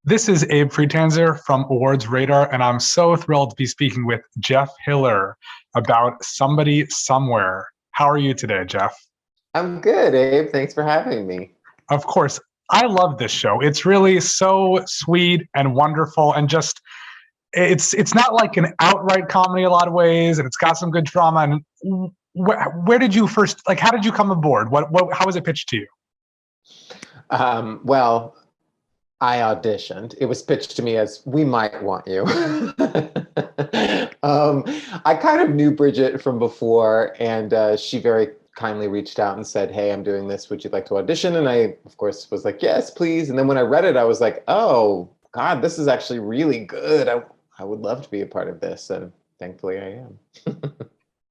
This is Abe Friedtanzer from Awards Radar, and I'm so thrilled to be speaking with Jeff Hiller about Somebody Somewhere. How are you today, Jeff? I'm good, Abe. Thanks for having me. Of course, I love this show. It's really so sweet and wonderful, and just it's not like an outright comedy in a lot of ways, and it's got some good drama. And where did you first, like, how did you come aboard? How was it pitched to you? Well, I auditioned. It was pitched to me as, we might want you. I kind of knew Bridgett from before, and she very kindly reached out and said, hey, I'm doing this. Would you like to audition? And I, of course, was like, yes, please. And then when I read it, I was like, oh, God, this is actually really good. I would love to be a part of this. And thankfully I am.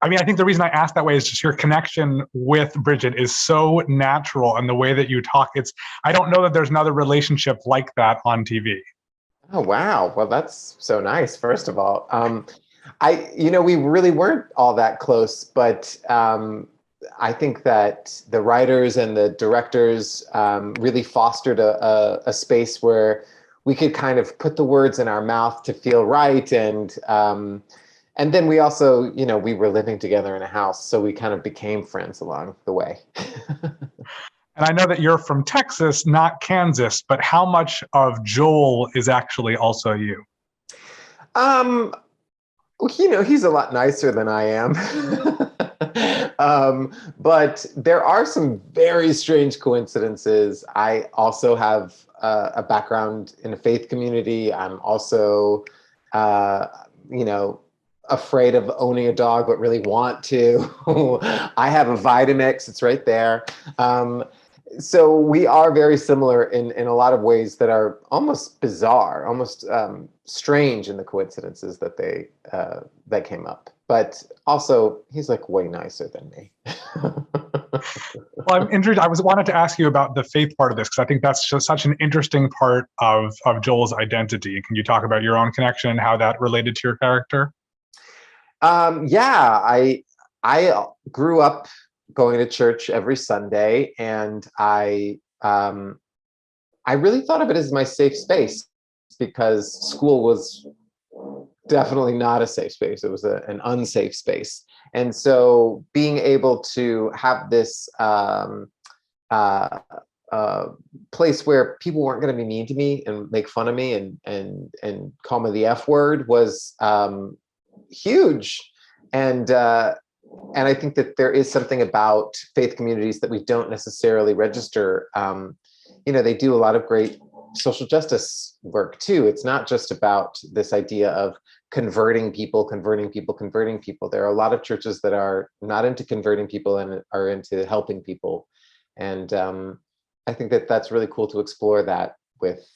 I mean, I think the reason I asked that way is just your connection with Bridgett is so natural, and the way that you talk. I don't know that there's another relationship like that on TV. Oh, wow. Well, that's so nice, first of all. We really weren't all that close, but I think that the writers and the directors really fostered a space where we could kind of put the words in our mouth to feel right. And then we also, we were living together in a house, so we kind of became friends along the way. And I know that you're from Texas, not Kansas, but how much of Joel is actually also you? He's a lot nicer than I am. But there are some very strange coincidences. I also have a background in a faith community. I'm also, afraid of owning a dog, but really want to. I have a Vitamix, it's right there. So we are very similar in a lot of ways that are almost bizarre, almost strange in the coincidences that came up. But also, he's like way nicer than me. Well, I'm intrigued. Wanted to ask you about the faith part of this, because I think that's just such an interesting part of Joel's identity. Can you talk about your own connection and how that related to your character? Yeah, I grew up going to church every Sunday, and I really thought of it as my safe space, because school was definitely not a safe space. It was an unsafe space. And so being able to have this place where people weren't going to be mean to me and make fun of me and call me the F word was huge. And I think that there is something about faith communities that we don't necessarily register. They do a lot of great social justice work too. It's not just about this idea of converting people. There are a lot of churches that are not into converting people and are into helping people. And I think that that's really cool to explore that with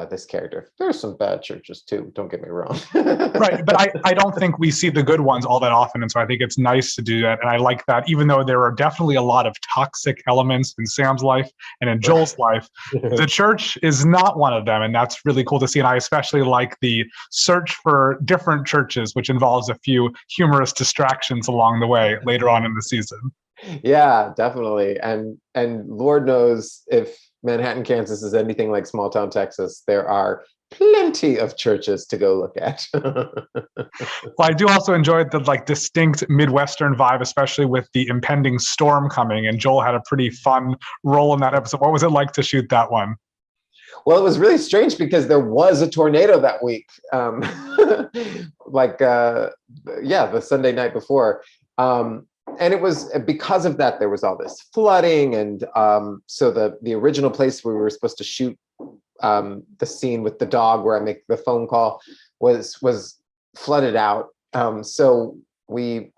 this character. There's some bad churches too, don't get me wrong. Right, but I don't think we see the good ones all that often, and so I think it's nice to do that. And I like that, even though there are definitely a lot of toxic elements in Sam's life and in Joel's life, the church is not one of them, and that's really cool to see. And I especially like the search for different churches, which involves a few humorous distractions along the way later on in the season. Yeah, definitely. And Lord knows if Manhattan, Kansas is anything like small town Texas, there are plenty of churches to go look at. Well, I do also enjoy the distinct Midwestern vibe, especially with the impending storm coming. And Joel had a pretty fun role in that episode. What was it like to shoot that one? Well, it was really strange because there was a tornado that week. The Sunday night before. And it was because of that, there was all this flooding. And so the original place where we were supposed to shoot the scene with the dog where I make the phone call was flooded out. So we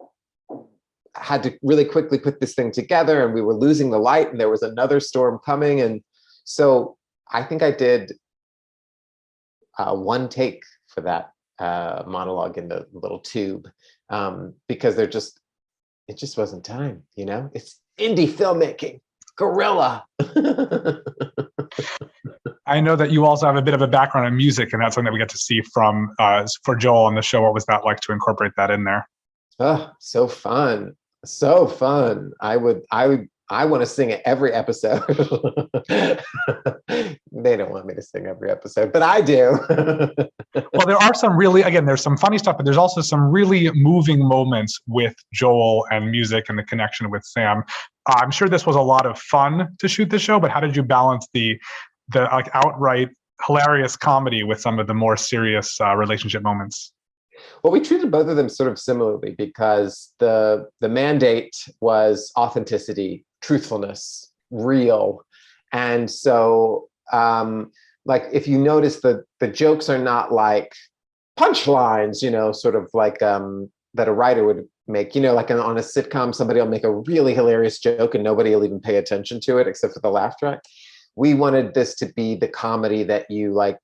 had to really quickly put this thing together, and we were losing the light, and there was another storm coming. And so I think I did one take for that monologue in the little tube, because it just wasn't time, It's indie filmmaking, guerrilla. I know that you also have a bit of a background in music, and that's something that we get to see from for Joel on the show. What was that like to incorporate that in there? Oh, so fun. So fun. I would I want to sing it every episode. They don't want me to sing every episode, but I do. Well, there are some really, again, there's some funny stuff, but there's also some really moving moments with Joel and music and the connection with Sam. I'm sure this was a lot of fun to shoot the show, but how did you balance the like outright hilarious comedy with some of the more serious relationship moments? Well, we treated both of them sort of similarly because the mandate was authenticity, truthfulness, real. And so like if you notice the jokes are not like punchlines, sort of like that a writer would make, like on a sitcom, somebody will make a really hilarious joke and nobody will even pay attention to it except for the laugh track. We wanted this to be the comedy that you like,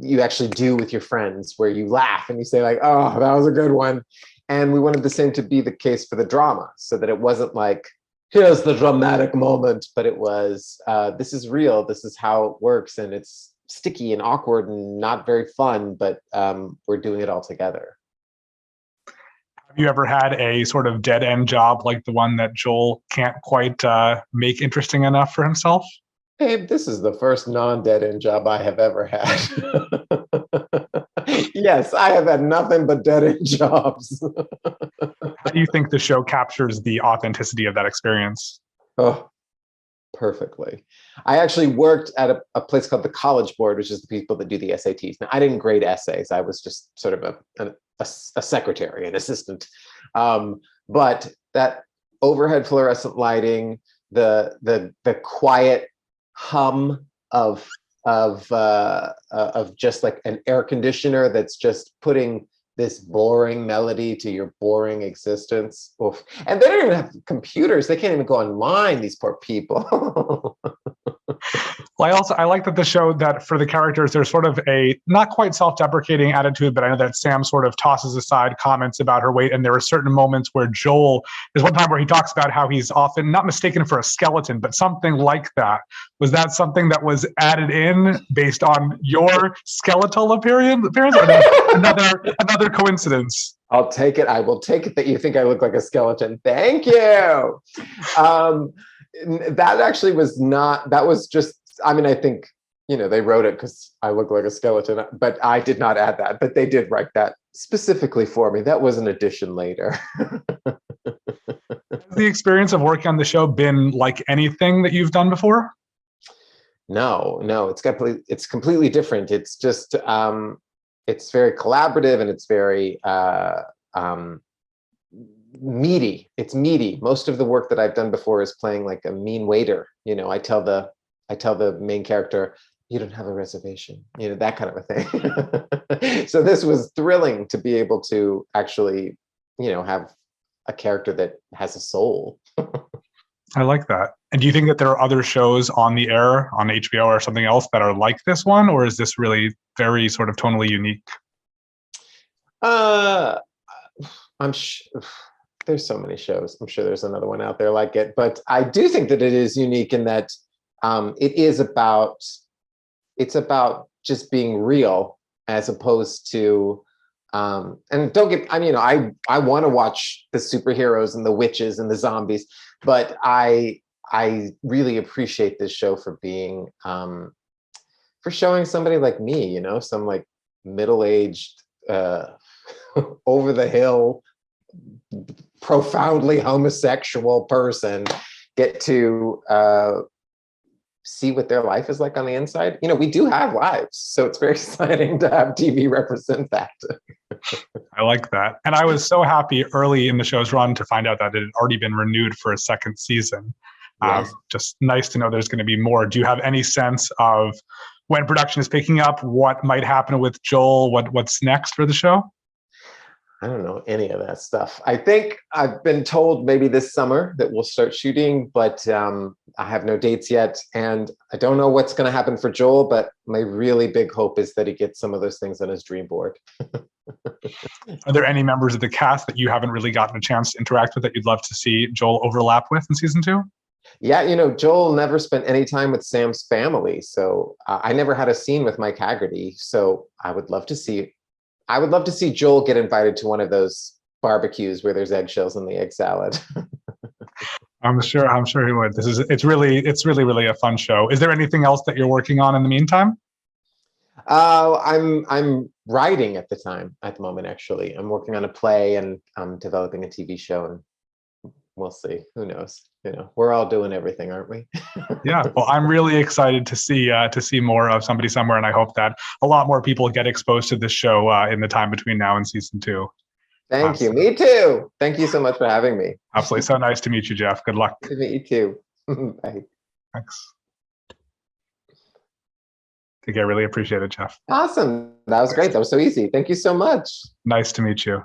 you actually do with your friends, where you laugh and you say like, oh, that was a good one. And we wanted the same to be the case for the drama, so that it wasn't like, here's the dramatic moment, but it was, this is real, this is how it works, and it's sticky and awkward and not very fun, but we're doing it all together. Have you ever had a sort of dead end job like the one that Joel can't quite make interesting enough for himself? Babe, this is the first non-dead end job I have ever had. Yes, I have had nothing but dead end jobs. How do you think the show captures the authenticity of that experience? Oh, perfectly. I actually worked at a place called the College Board, which is the people that do the SATs. Now, I didn't grade essays. I was just sort of a secretary, an assistant. But that overhead fluorescent lighting, the quiet hum of just like an air conditioner that's just putting this boring melody to your boring existence. Oof. And they don't even have computers. They can't even go online, these poor people. Well, I like that the show, that for the characters, there's sort of a not quite self-deprecating attitude, but I know that Sam sort of tosses aside comments about her weight, and there are certain moments where Joel, there's one time where he talks about how he's often not mistaken for a skeleton, but something like that. Was that something that was added in based on your skeletal appearance, or another coincidence? I'll take it. I will take it that you think I look like a skeleton. Thank you. That actually was not, that was just, I mean, I think, they wrote it because I look like a skeleton, but I did not add that. But they did write that specifically for me. That was an addition later. Has the experience of working on the show been like anything that you've done before? No, it's completely different. It's just, it's very collaborative, and it's very meaty. It's meaty. Most of the work that I've done before is playing like a mean waiter. I tell the main character, you don't have a reservation, that kind of a thing. So this was thrilling to be able to actually, have a character that has a soul. I like that. And do you think that there are other shows on the air on HBO or something else that are like this one, or is this really very sort of tonally unique? There's so many shows. I'm sure there's another one out there like it, but I do think that it is unique in that it's about just being real, as opposed to and don't get, I want to watch the superheroes and the witches and the zombies, but I really appreciate this show for being for showing somebody like me, some like middle-aged over the hill, profoundly homosexual person get to see what their life is like on the inside. We do have lives, so it's very exciting to have TV represent that. I like that. And I was so happy early in the show's run to find out that it had already been renewed for a second season. Yes. Just nice to know there's going to be more. Do you have any sense of when production is picking up, what might happen with Joel, what's next for the show? I don't know any of that stuff. I think I've been told maybe this summer that we'll start shooting, but I have no dates yet. And I don't know what's going to happen for Joel, but my really big hope is that he gets some of those things on his dream board. Are there any members of the cast that you haven't really gotten a chance to interact with that you'd love to see Joel overlap with in season 2? Yeah, Joel never spent any time with Sam's family. So I never had a scene with Mike Haggerty. So I would love to see Joel get invited to one of those barbecues where there's eggshells in the egg salad. I'm sure he would. It's really a fun show. Is there anything else that you're working on in the meantime? I'm writing at the moment, actually. I'm working on a play and I'm developing a TV show, and we'll see. Who knows? We're all doing everything, aren't we? Yeah. Well, I'm really excited to see more of Somebody Somewhere, and I hope that a lot more people get exposed to this show in the time between now and season 2. Thank you. Me too. Thank you so much for having me. Absolutely. So nice to meet you, Jeff. Good luck. Good to meet you too. Bye. Thanks. I really appreciate it, Jeff. Awesome. That was great. That was so easy. Thank you so much. Nice to meet you.